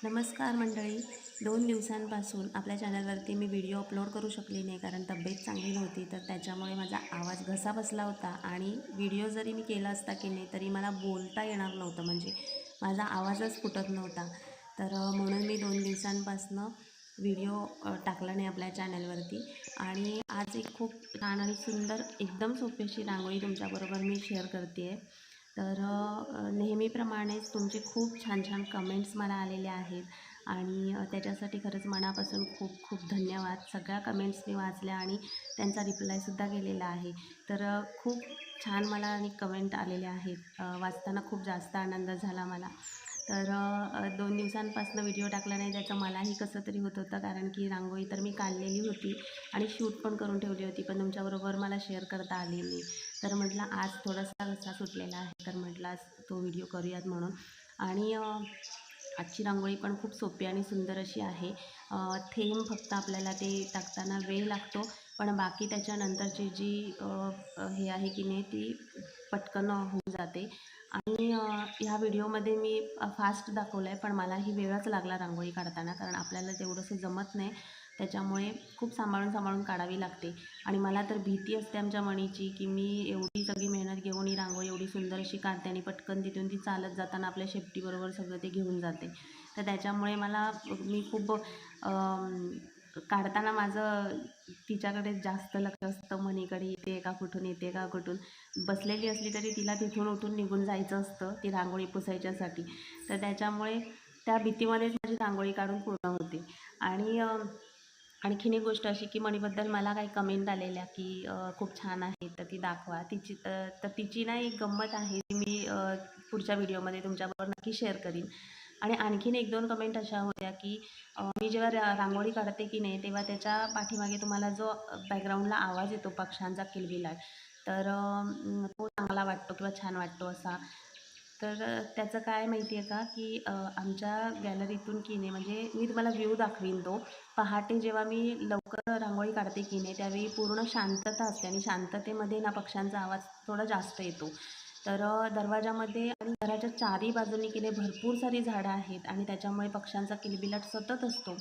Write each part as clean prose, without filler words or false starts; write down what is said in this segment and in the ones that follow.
नमस्कार मंडळी. 2 दिवसांपासून आपल्या चॅनलवरती मी व्हिडिओ अपलोड करू शकले नाही, कारण तब्येत चांगली नव्हती. तर त्याच्यामुळे माझा आवाज घसा बसला होता आणि व्हिडिओ जरी मी केला असता की नाही तरी मला बोलता येणार नव्हतं, म्हणजे माझा आवाजच फुटत नव्हता. तर म्हणून मी 2 दिवसांपासनं व्हिडिओ टाकला नाही आपल्या चॅनलवरती. आणि आज एक खूप छान आणि सुंदर एकदम सोपी अशी रांगोळी तुमच्याबरोबर मी शेअर करते आहे. तर नेहमीप्रमाणेच तुमचे खूप छान छान कमेंट्स मला आलेल्या आहेत आणि त्याच्यासाठी खरंच मनापासून खूप खूप धन्यवाद. सगळ्या कमेंट्स मी वाचल्या आणि त्यांचा रिप्लायसुद्धा केलेला आहे. तर खूप छान मला आणि कमेंट आलेल्या आहेत. वाचताना खूप जास्त आनंद झाला मला. तर 2 दिवसांपासून व्हिडिओ टाकला नाही त्याचं मलाही कसं तरी होत होतं, कारण की रांगोळी तर मी काढलेली होती आणि शूट पण करून ठेवली होती, पण तुमच्याबरोबर मला शेअर करता आली नाही. तर म्हटलं आज थोडासा घसा सुटलेला आहे, तर म्हटलं आज तो व्हिडिओ करूयात म्हणून. आणि आजची रांगोळी पण खूप सोपी आणि सुंदर अशी आहे. थेंब फक्त आपल्याला ते टाकताना वेळ लागतो, पण बाकी त्याच्यानंतरची जी हे आहे की नाही ती पटकन होऊन जाते. आणि ह्या व्हिडिओमध्ये मी फास्ट दाखवलं आहे, पण मलाही वेळच लागला रांगोळी काढताना, कारण आपल्याला तेवढंसं जमत नाही. त्याच्यामुळे खूप सांभाळून काढावी लागते. आणि मला तर भीती असते आमच्या मणीची, की मी एवढी सगळी मेहनत घेऊन ही रांगोळी एवढी सुंदर अशी काढते आणि पटकन तिथून ती चालत जाताना आपल्या शेपटीबरोबर सगळं ते घेऊन जाते. तर त्याच्यामुळे मी खूप काढताना माझं तिच्याकडे जास्त लक्ष असतं, मणीकडे येते का कुठून, येते का कुठून. बसलेली असली तरी तिला तिथून उठून निघून जायचं असतं ती रांगोळी पुसायच्यासाठी. तर त्याच्यामुळे त्या भीतीमध्येच माझी रांगोळी काढून पूर्ण होते. आणि आणखीन एक गोष्ट अशी की मणीबद्दल मला काही कमेंट आलेल्या की खूप छान आहे, तर ती दाखवा. तर तिची ना एक गंमत आहे, ती मी पुढच्या व्हिडिओमध्ये तुमच्याबरोबर नक्की शेअर करीन. आणि आणखीन 1-2 कमेंट अशा होत्या की मी जेव्हा रांगोळी काढते की नाही तेव्हा त्याच्या पाठीमागे तुम्हाला जो बॅकग्राऊंडला आवाज येतो पक्ष्यांचा किलबिलाट, तर तो चांगला वाटतो किंवा छान वाटतो असा. तर त्याचं काय माहिती आहे का, की आमच्या गॅलरीतून की नाही, म्हणजे मी तुम्हाला व्ह्यू दाखवीन तो. पहाटे जेव्हा मी लवकर रांगोळी काढते की नाही त्यावेळी पूर्ण शांतता असते आणि शांततेमध्ये ना पक्ष्यांचा आवाज थोडा जास्त येतो. तर दरवाजामध्ये आणि घराच्या चारी बाजूनी की नाही भरपूर सारी झाडं आहेत आणि त्याच्यामुळे पक्ष्यांचा किलबिलाट सतत असतो.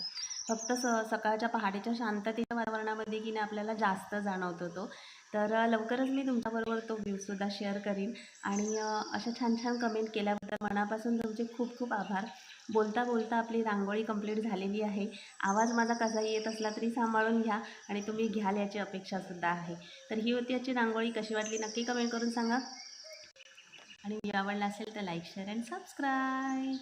फक्त सकाळच्या पहाटेच्या शांततेच्या वातावरणामध्ये की नाही आपल्याला जास्त जाणवतो तो. तर लवकरच मी तुमच्याबरोबर तो व्ह्यूसुद्धा शेअर करीन. आणि अशा छान छान कमेंट केल्याबद्दल मनापासून तुमचे खूप खूप आभार. बोलता बोलता आपली रांगोळी कंप्लीट झालेली आहे. आवाज माझा कसाही येत असला तरी सांभाळून घ्या आणि तुम्ही घ्याल याची अपेक्षासुद्धा आहे. तर ही होती आजची रांगोळी. कशी वाटली नक्की कमेंट करून सांगा. आणि व्हिडिओ आवडला असेल तर लाईक, शेअर अँड सबस्क्राईब.